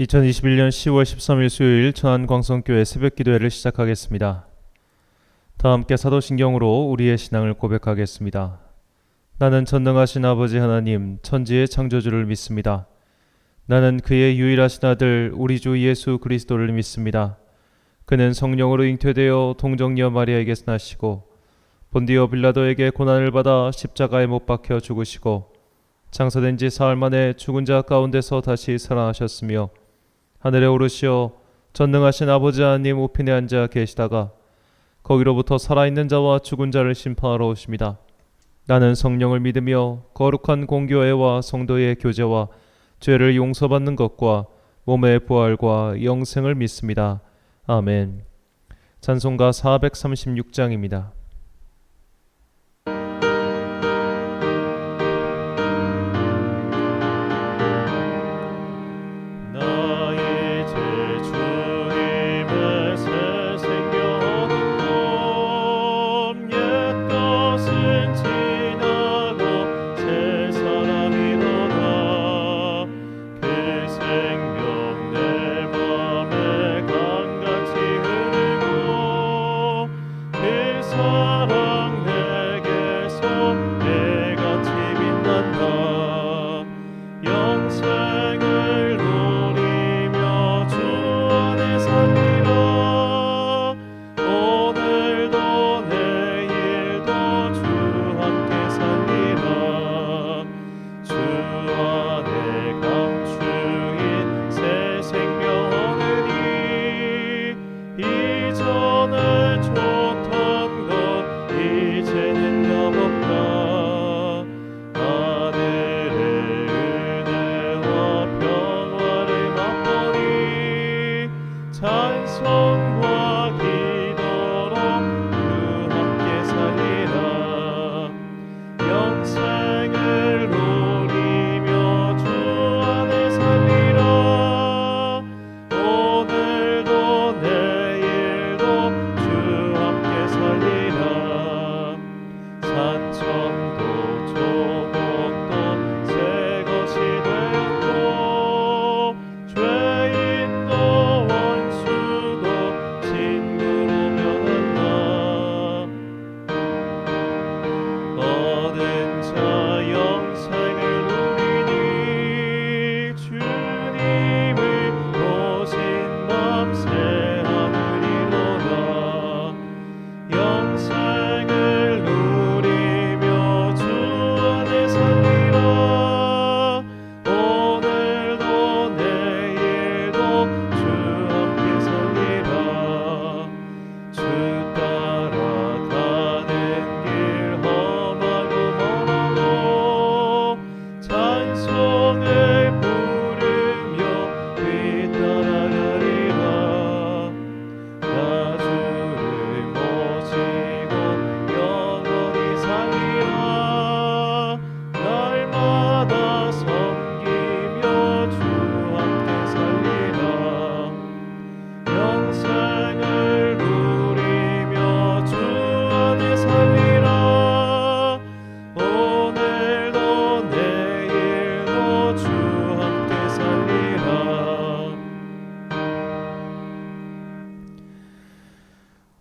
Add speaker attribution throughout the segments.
Speaker 1: 2021년 10월 13일 수요일 천안광성교회 새벽기도회를 시작하겠습니다. 다 함께 사도신경으로 우리의 신앙을 고백하겠습니다. 나는 전능하신 아버지 하나님 천지의 창조주를 믿습니다. 나는 그의 유일하신 아들 우리 주 예수 그리스도를 믿습니다. 그는 성령으로 잉태되어 동정녀 마리아에게서 나시고 본디오 빌라도에게 고난을 받아 십자가에 못 박혀 죽으시고 장사된 지 사흘 만에 죽은 자 가운데서 다시 살아나셨으며 하늘에 오르시어 전능하신 아버지 하나님 우편에 앉아 계시다가 거기로부터 살아있는 자와 죽은 자를 심판하러 오십니다. 나는 성령을 믿으며 거룩한 공교회와 성도의 교제와 죄를 용서받는 것과 몸의 부활과 영생을 믿습니다. 아멘. 찬송가 436장입니다.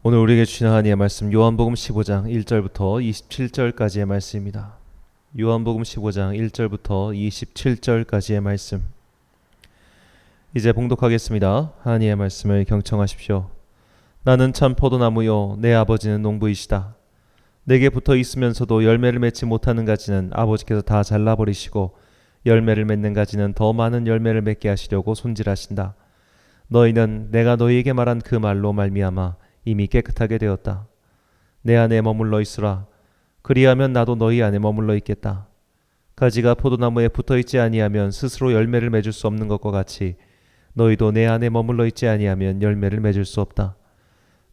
Speaker 1: 오늘 우리에게 주신 하나님의 말씀 요한복음 15장 1절부터 27절까지의 말씀입니다. 요한복음 15장 1절부터 27절까지의 말씀. 이제 봉독하겠습니다. 하나님의 말씀을 경청하십시오. 나는 참 포도나무요 내 아버지는 농부이시다. 내게 붙어 있으면서도 열매를 맺지 못하는 가지는 아버지께서 다 잘라버리시고 열매를 맺는 가지는 더 많은 열매를 맺게 하시려고 손질하신다. 너희는 내가 너희에게 말한 그 말로 말미암아 이미 깨끗하게 되었다. 내 안에 머물러 있으라. 그리하면 나도 너희 안에 머물러 있겠다. 가지가 포도나무에 붙어있지 아니하면 스스로 열매를 맺을 수 없는 것과 같이 너희도 내 안에 머물러 있지 아니하면 열매를 맺을 수 없다.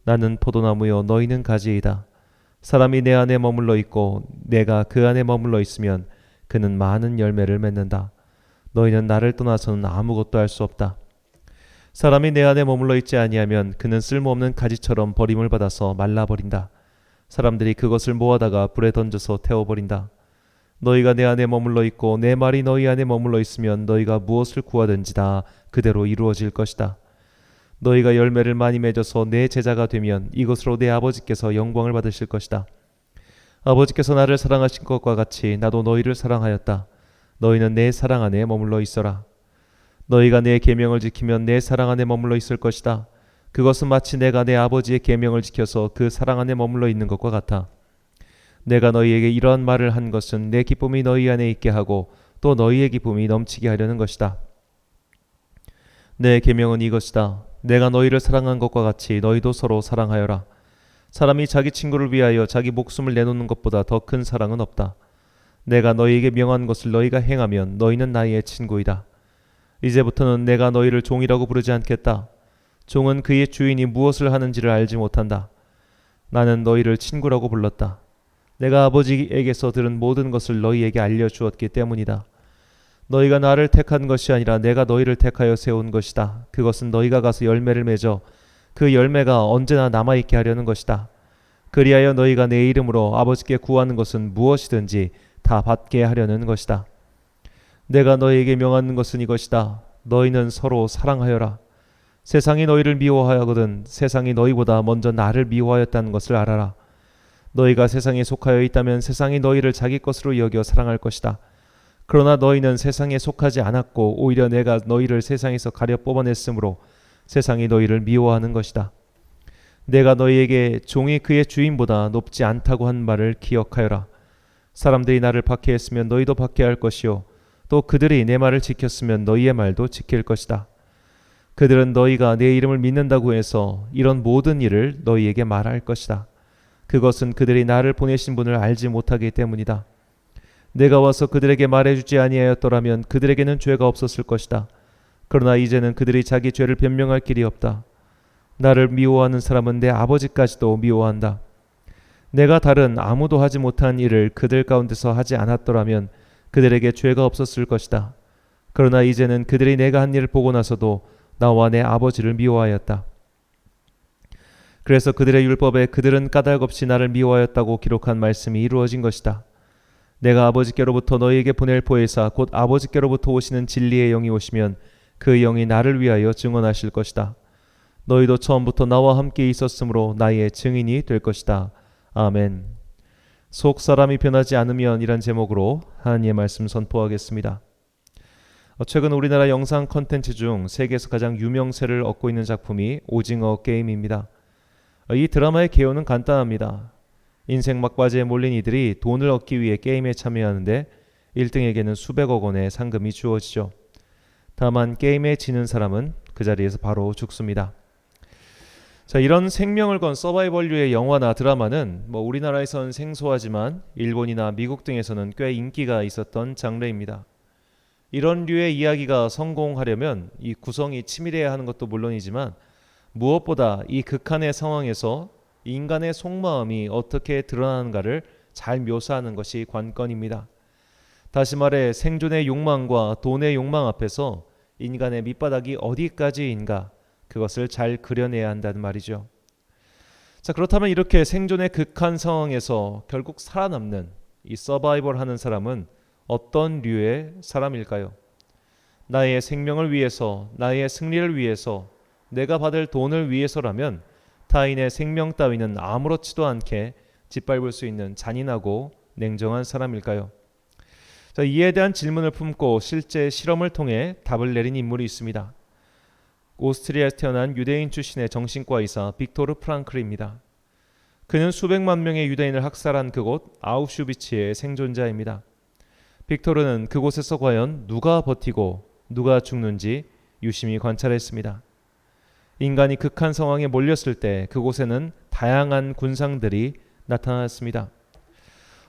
Speaker 1: 나는 포도나무요 너희는 가지이다. 사람이 내 안에 머물러 있고 내가 그 안에 머물러 있으면 그는 많은 열매를 맺는다. 너희는 나를 떠나서는 아무것도 할 수 없다. 사람이 내 안에 머물러 있지 아니하면 그는 쓸모없는 가지처럼 버림을 받아서 말라버린다. 사람들이 그것을 모아다가 불에 던져서 태워버린다. 너희가 내 안에 머물러 있고 내 말이 너희 안에 머물러 있으면 너희가 무엇을 구하든지 다 그대로 이루어질 것이다. 너희가 열매를 많이 맺어서 내 제자가 되면 이것으로 내 아버지께서 영광을 받으실 것이다. 아버지께서 나를 사랑하신 것과 같이 나도 너희를 사랑하였다. 너희는 내 사랑 안에 머물러 있어라. 너희가 내 계명을 지키면 내 사랑 안에 머물러 있을 것이다. 그것은 마치 내가 내 아버지의 계명을 지켜서 그 사랑 안에 머물러 있는 것과 같아. 내가 너희에게 이러한 말을 한 것은 내 기쁨이 너희 안에 있게 하고 또 너희의 기쁨이 넘치게 하려는 것이다. 내 계명은 이것이다. 내가 너희를 사랑한 것과 같이 너희도 서로 사랑하여라. 사람이 자기 친구를 위하여 자기 목숨을 내놓는 것보다 더 큰 사랑은 없다. 내가 너희에게 명한 것을 너희가 행하면 너희는 나의 친구이다. 이제부터는 내가 너희를 종이라고 부르지 않겠다. 종은 그의 주인이 무엇을 하는지를 알지 못한다. 나는 너희를 친구라고 불렀다. 내가 아버지에게서 들은 모든 것을 너희에게 알려주었기 때문이다. 너희가 나를 택한 것이 아니라 내가 너희를 택하여 세운 것이다. 그것은 너희가 가서 열매를 맺어 그 열매가 언제나 남아있게 하려는 것이다. 그리하여 너희가 내 이름으로 아버지께 구하는 것은 무엇이든지 다 받게 하려는 것이다. 내가 너희에게 명하는 것은 이것이다. 너희는 서로 사랑하여라. 세상이 너희를 미워하거든 세상이 너희보다 먼저 나를 미워하였다는 것을 알아라. 너희가 세상에 속하여 있다면 세상이 너희를 자기 것으로 여겨 사랑할 것이다. 그러나 너희는 세상에 속하지 않았고 오히려 내가 너희를 세상에서 가려 뽑아냈으므로 세상이 너희를 미워하는 것이다. 내가 너희에게 종이 그의 주인보다 높지 않다고 한 말을 기억하여라. 사람들이 나를 박해했으면 너희도 박해할 것이요 또 그들이 내 말을 지켰으면 너희의 말도 지킬 것이다. 그들은 너희가 내 이름을 믿는다고 해서 이런 모든 일을 너희에게 말할 것이다. 그것은 그들이 나를 보내신 분을 알지 못하기 때문이다. 내가 와서 그들에게 말해주지 아니하였더라면 그들에게는 죄가 없었을 것이다. 그러나 이제는 그들이 자기 죄를 변명할 길이 없다. 나를 미워하는 사람은 내 아버지까지도 미워한다. 내가 다른 아무도 하지 못한 일을 그들 가운데서 하지 않았더라면 그들에게 죄가 없었을 것이다. 그러나 이제는 그들이 내가 한 일을 보고 나서도 나와 내 아버지를 미워하였다. 그래서 그들의 율법에 그들은 까닭없이 나를 미워하였다고 기록한 말씀이 이루어진 것이다. 내가 아버지께로부터 너희에게 보낼 보혜사 곧 아버지께로부터 오시는 진리의 영이 오시면 그 영이 나를 위하여 증언하실 것이다. 너희도 처음부터 나와 함께 있었으므로 나의 증인이 될 것이다. 아멘. 속 사람이 변하지 않으면 이란 제목으로 하나님의 말씀 선포하겠습니다. 최근 우리나라 영상 컨텐츠 중 세계에서 가장 유명세를 얻고 있는 작품이 오징어 게임입니다. 이 드라마의 개요는 간단합니다. 인생 막바지에 몰린 이들이 돈을 얻기 위해 게임에 참여하는데 1등에게는 수백억 원의 상금이 주어지죠. 다만 게임에 지는 사람은 그 자리에서 바로 죽습니다. 자, 이런 생명을 건 서바이벌류의 영화나 드라마는 우리나라에선 생소하지만 일본이나 미국 등에서는 꽤 인기가 있었던 장르입니다. 이런 류의 이야기가 성공하려면 이 구성이 치밀해야 하는 것도 물론이지만 무엇보다 이 극한의 상황에서 인간의 속마음이 어떻게 드러나는가를 잘 묘사하는 것이 관건입니다. 다시 말해 생존의 욕망과 돈의 욕망 앞에서 인간의 밑바닥이 어디까지인가 그것을 잘 그려내야 한다는 말이죠. 자, 그렇다면 이렇게 생존의 극한 상황에서 결국 살아남는 이 서바이벌 하는 사람은 어떤 류의 사람일까요? 나의 생명을 위해서, 나의 승리를 위해서, 내가 받을 돈을 위해서라면 타인의 생명 따위는 아무렇지도 않게 짓밟을 수 있는 잔인하고 냉정한 사람일까요? 자, 이에 대한 질문을 품고 실제 실험을 통해 답을 내린 인물이 있습니다. 오스트리아에서 태어난 유대인 출신의 정신과 의사 빅토르 프랑클입니다. 그는 수백만 명의 유대인을 학살한 그곳 아우슈비츠의 생존자입니다. 빅토르는 그곳에서 과연 누가 버티고 누가 죽는지 유심히 관찰했습니다. 인간이 극한 상황에 몰렸을 때 그곳에는 다양한 군상들이 나타났습니다.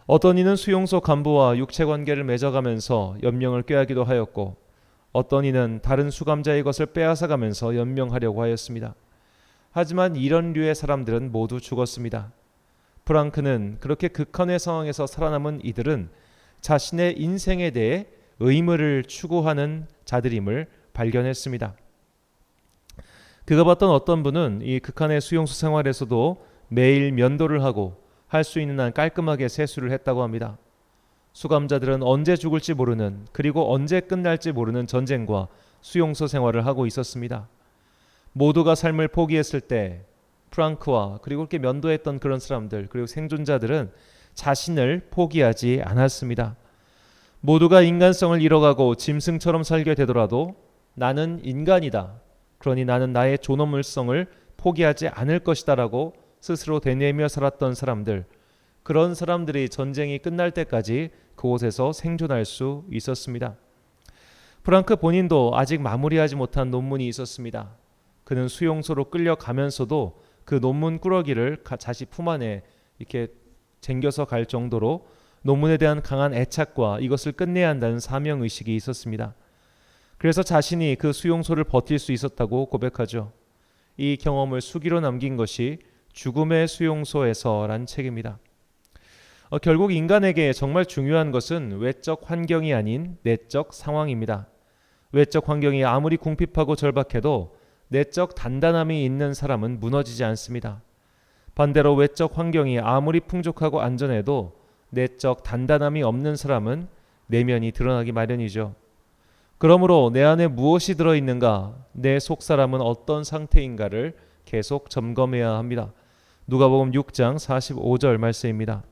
Speaker 1: 어떤 이는 수용소 간부와 육체관계를 맺어가면서 연명을 꾀하기도 하였고 어떤 이는 다른 수감자의 것을 빼앗아가면서 연명하려고 하였습니다. 하지만 이런 류의 사람들은 모두 죽었습니다. 프랑크는 그렇게 극한의 상황에서 살아남은 이들은 자신의 인생에 대해 의무를 추구하는 자들임을 발견했습니다. 그가 봤던 어떤 분은 이 극한의 수용소 생활에서도 매일 면도를 하고 할 수 있는 한 깔끔하게 세수를 했다고 합니다. 수감자들은 언제 죽을지 모르는, 그리고 언제 끝날지 모르는 전쟁과 수용소 생활을 하고 있었습니다. 모두가 삶을 포기했을 때 프랑크와 그리고 그렇게 면도했던 그런 사람들, 그리고 생존자들은 자신을 포기하지 않았습니다. 모두가 인간성을 잃어가고 짐승처럼 살게 되더라도 나는 인간이다, 그러니 나는 나의 존엄성을 포기하지 않을 것이다 라고 스스로 되뇌며 살았던 사람들, 그런 사람들이 전쟁이 끝날 때까지 그곳에서 생존할 수 있었습니다. 프랑크 본인도 아직 마무리하지 못한 논문이 있었습니다. 그는 수용소로 끌려가면서도 그 논문 꾸러기를 자신 품 안에 이렇게 쟁겨서 갈 정도로 논문에 대한 강한 애착과 이것을 끝내야 한다는 사명의식이 있었습니다. 그래서 자신이 그 수용소를 버틸 수 있었다고 고백하죠. 이 경험을 수기로 남긴 것이 죽음의 수용소에서란 책입니다. 결국 인간에게 정말 중요한 것은 외적 환경이 아닌 내적 상황입니다. 외적 환경이 아무리 궁핍하고 절박해도 내적 단단함이 있는 사람은 무너지지 않습니다. 반대로 외적 환경이 아무리 풍족하고 안전해도 내적 단단함이 없는 사람은 내면이 드러나기 마련이죠. 그러므로 내 안에 무엇이 들어있는가, 내 속사람은 어떤 상태인가를 계속 점검해야 합니다. 누가복음 6장 45절 말씀입니다.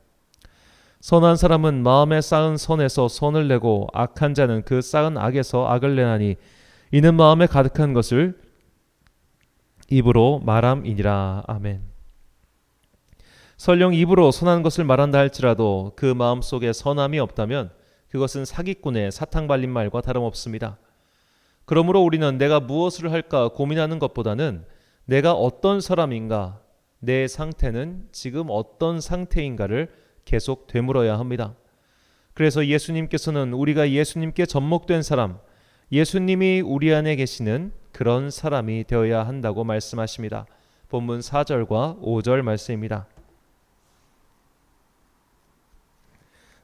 Speaker 1: 선한 사람은 마음에 쌓은 선에서 선을 내고 악한 자는 그 쌓은 악에서 악을 내나니 이는 마음에 가득한 것을 입으로 말함이니라. 아멘. 설령 입으로 선한 것을 말한다 할지라도 그 마음속에 선함이 없다면 그것은 사기꾼의 사탕 발린 말과 다름없습니다. 그러므로 우리는 내가 무엇을 할까 고민하는 것보다는 내가 어떤 사람인가, 내 상태는 지금 어떤 상태인가를 계속 되물어야 합니다. 그래서 예수님께서는 우리가 예수님께 접목된 사람, 예수님이 우리 안에 계시는 그런 사람이 되어야 한다고 말씀하십니다. 본문 4절과 5절 말씀입니다.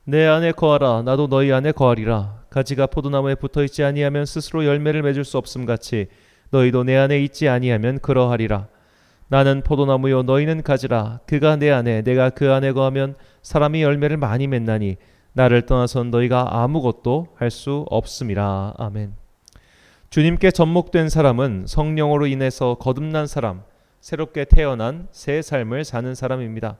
Speaker 1: 내 안에 거하라, 나도 너희 안에 거하리라. 가지가 포도나무에 붙어있지 아니하면 스스로 열매를 맺을 수 없음 같이 너희도 내 안에 있지 아니하면 그러하리라. 나는 포도나무요 너희는 가지라. 그가 내 안에 내가 그 안에 거하면 사람이 열매를 많이 맺나니 나를 떠나선 너희가 아무것도 할 수 없음이라. 아멘. 주님께 접목된 사람은 성령으로 인해서 거듭난 사람, 새롭게 태어난 새 삶을 사는 사람입니다.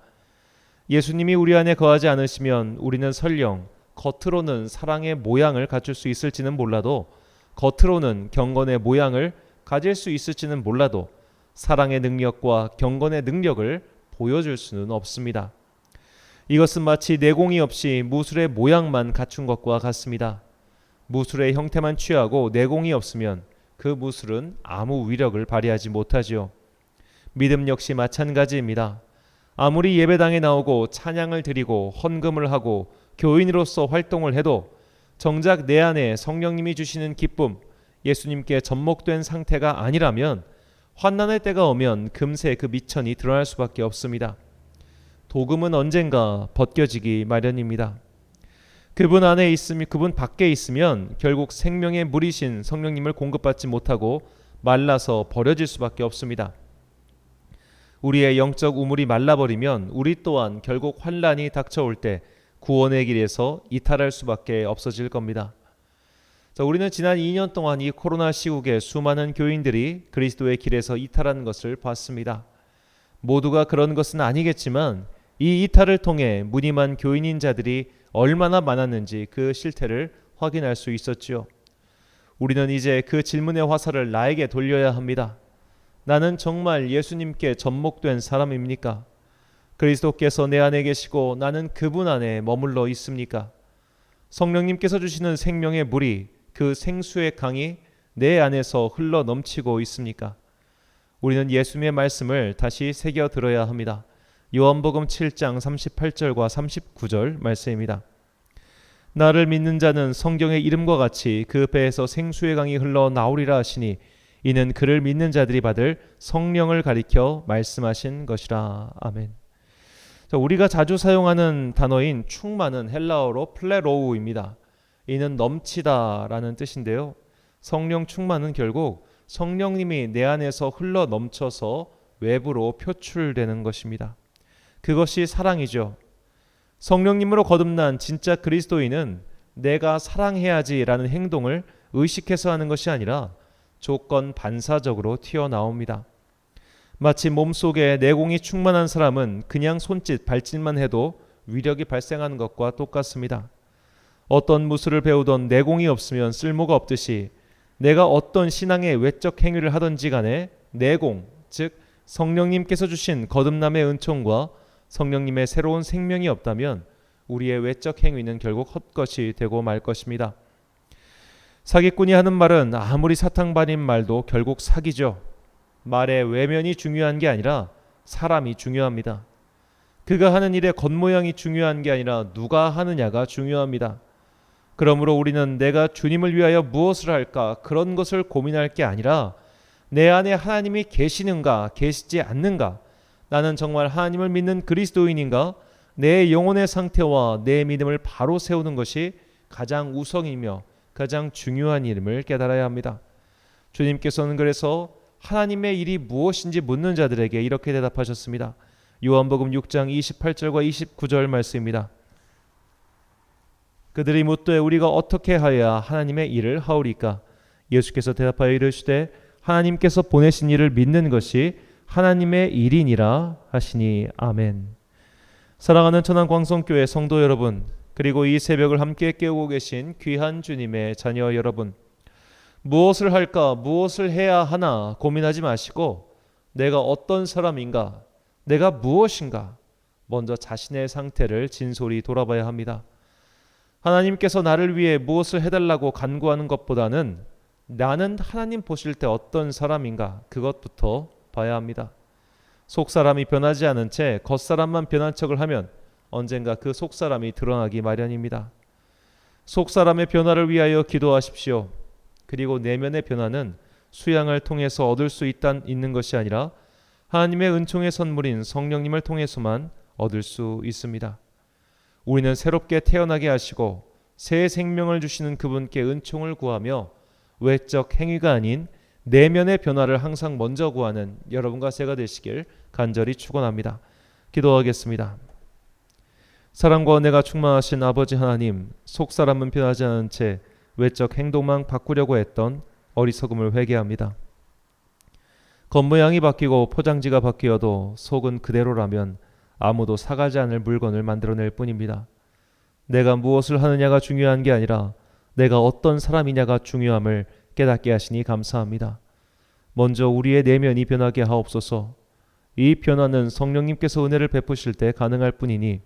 Speaker 1: 예수님이 우리 안에 거하지 않으시면 우리는 설령 겉으로는 사랑의 모양을 갖출 수 있을지는 몰라도, 겉으로는 경건의 모양을 가질 수 있을지는 몰라도 사랑의 능력과 경건의 능력을 보여줄 수는 없습니다. 이것은 마치 내공이 없이 무술의 모양만 갖춘 것과 같습니다. 무술의 형태만 취하고 내공이 없으면 그 무술은 아무 위력을 발휘하지 못하지요. 믿음 역시 마찬가지입니다. 아무리 예배당에 나오고 찬양을 드리고 헌금을 하고 교인으로서 활동을 해도 정작 내 안에 성령님이 주시는 기쁨, 예수님께 접목된 상태가 아니라면 환난의 때가 오면 금세 그 미천이 드러날 수밖에 없습니다. 도금은 언젠가 벗겨지기 마련입니다. 그분 안에 있으면, 그분 밖에 있으면 결국 생명의 물이신 성령님을 공급받지 못하고 말라서 버려질 수밖에 없습니다. 우리의 영적 우물이 말라버리면 우리 또한 결국 환난이 닥쳐올 때 구원의 길에서 이탈할 수밖에 없어질 겁니다. 자, 우리는 지난 2년 동안 이 코로나 시국에 수많은 교인들이 그리스도의 길에서 이탈하는 것을 봤습니다. 모두가 그런 것은 아니겠지만 이 이탈을 통해 무늬만 교인인 자들이 얼마나 많았는지 그 실태를 확인할 수 있었지요. 우리는 이제 그 질문의 화살을 나에게 돌려야 합니다. 나는 정말 예수님께 접목된 사람입니까? 그리스도께서 내 안에 계시고 나는 그분 안에 머물러 있습니까? 성령님께서 주시는 생명의 물이, 그 생수의 강이 내 안에서 흘러 넘치고 있습니까? 우리는 예수님의 말씀을 다시 새겨 들어야 합니다. 요한복음 7장 38절과 39절 말씀입니다. 나를 믿는 자는 성경의 이름과 같이 그 배에서 생수의 강이 흘러 나오리라 하시니 이는 그를 믿는 자들이 받을 성령을 가리켜 말씀하신 것이라. 아멘. 자, 우리가 자주 사용하는 단어인 충만은 헬라어로 플레로우입니다. 이는 넘치다 라는 뜻인데요. 성령 충만은 결국 성령님이 내 안에서 흘러 넘쳐서 외부로 표출되는 것입니다. 그것이 사랑이죠. 성령님으로 거듭난 진짜 그리스도인은 내가 사랑해야지라는 행동을 의식해서 하는 것이 아니라 조건 반사적으로 튀어나옵니다. 마치 몸속에 내공이 충만한 사람은 그냥 손짓, 발짓만 해도 위력이 발생하는 것과 똑같습니다. 어떤 무술을 배우던 내공이 없으면 쓸모가 없듯이 내가 어떤 신앙의 외적 행위를 하든지 간에 내공, 즉 성령님께서 주신 거듭남의 은총과 성령님의 새로운 생명이 없다면 우리의 외적 행위는 결국 헛것이 되고 말 것입니다. 사기꾼이 하는 말은 아무리 사탕발인 말도 결국 사기죠. 말의 외면이 중요한 게 아니라 사람이 중요합니다. 그가 하는 일의 겉모양이 중요한 게 아니라 누가 하느냐가 중요합니다. 그러므로 우리는 내가 주님을 위하여 무엇을 할까 그런 것을 고민할 게 아니라 내 안에 하나님이 계시는가 계시지 않는가, 나는 정말 하나님을 믿는 그리스도인인가, 내 영혼의 상태와 내 믿음을 바로 세우는 것이 가장 우선이며 가장 중요한 일임을 깨달아야 합니다. 주님께서는 그래서 하나님의 일이 무엇인지 묻는 자들에게 이렇게 대답하셨습니다. 요한복음 6장 28절과 29절 말씀입니다. 그들이 묻되 우리가 어떻게 하여야 하나님의 일을 하오리까? 예수께서 대답하여 이르시되 하나님께서 보내신 일을 믿는 것이 하나님의 일이니라 하시니. 아멘. 사랑하는 천안광성교회 성도 여러분, 그리고 이 새벽을 함께 깨우고 계신 귀한 주님의 자녀 여러분, 무엇을 할까, 무엇을 해야 하나 고민하지 마시고 내가 어떤 사람인가, 내가 무엇인가 먼저 자신의 상태를 진솔히 돌아봐야 합니다. 하나님께서 나를 위해 무엇을 해달라고 간구하는 것보다는 나는 하나님 보실 때 어떤 사람인가 그것부터 봐야 합니다. 속사람이 변하지 않은 채 겉사람만 변한 척을 하면 언젠가 그 속사람이 드러나기 마련입니다. 속사람의 변화를 위하여 기도하십시오. 그리고 내면의 변화는 수양을 통해서 얻을 수 있는 것이 아니라 하나님의 은총의 선물인 성령님을 통해서만 얻을 수 있습니다. 우리는 새롭게 태어나게 하시고 새 생명을 주시는 그분께 은총을 구하며 외적 행위가 아닌 내면의 변화를 항상 먼저 구하는 여러분과 제가 되시길 간절히 축원합니다. 기도하겠습니다. 사랑과 은혜가 충만하신 아버지 하나님, 속사람은 변하지 않은 채 외적 행동만 바꾸려고 했던 어리석음을 회개합니다. 겉모양이 바뀌고 포장지가 바뀌어도 속은 그대로라면 아무도 사가지 않을 물건을 만들어낼 뿐입니다. 내가 무엇을 하느냐가 중요한 게 아니라 내가 어떤 사람이냐가 중요함을 깨닫게 하시니 감사합니다. 먼저 우리의 내면이 변하게 하옵소서. 이 변화는 성령님께서 은혜를 베푸실 때 가능할 뿐이니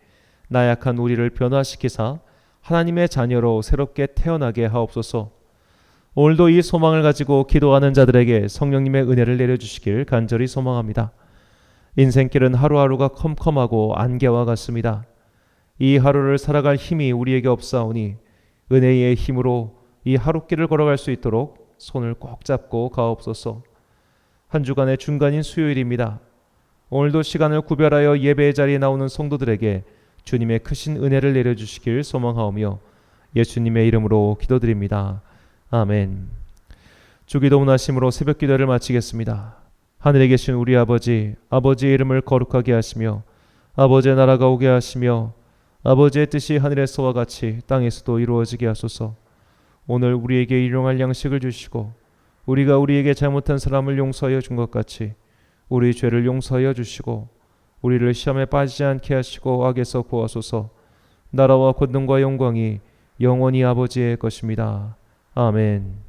Speaker 1: 나약한 우리를 변화시키사 하나님의 자녀로 새롭게 태어나게 하옵소서. 오늘도 이 소망을 가지고 기도하는 자들에게 성령님의 은혜를 내려주시길 간절히 소망합니다. 인생길은 하루하루가 컴컴하고 안개와 같습니다. 이 하루를 살아갈 힘이 우리에게 없사오니 은혜의 힘으로 이 하루길을 걸어갈 수 있도록 손을 꼭 잡고 가옵소서. 한 주간의 중간인 수요일입니다. 오늘도 시간을 구별하여 예배의 자리에 나오는 성도들에게 주님의 크신 은혜를 내려주시길 소망하오며 예수님의 이름으로 기도드립니다. 아멘. 주기도 문하심으로 새벽 기도를 마치겠습니다. 하늘에 계신 우리 아버지, 아버지의 이름을 거룩하게 하시며 아버지의 나라가 오게 하시며 아버지의 뜻이 하늘에서와 같이 땅에서도 이루어지게 하소서. 오늘 우리에게 일용할 양식을 주시고 우리가 우리에게 잘못한 사람을 용서하여 준 것 같이 우리 죄를 용서하여 주시고 우리를 시험에 빠지지 않게 하시고 악에서 구하소서. 나라와 권능과 영광이 영원히 아버지의 것입니다. 아멘.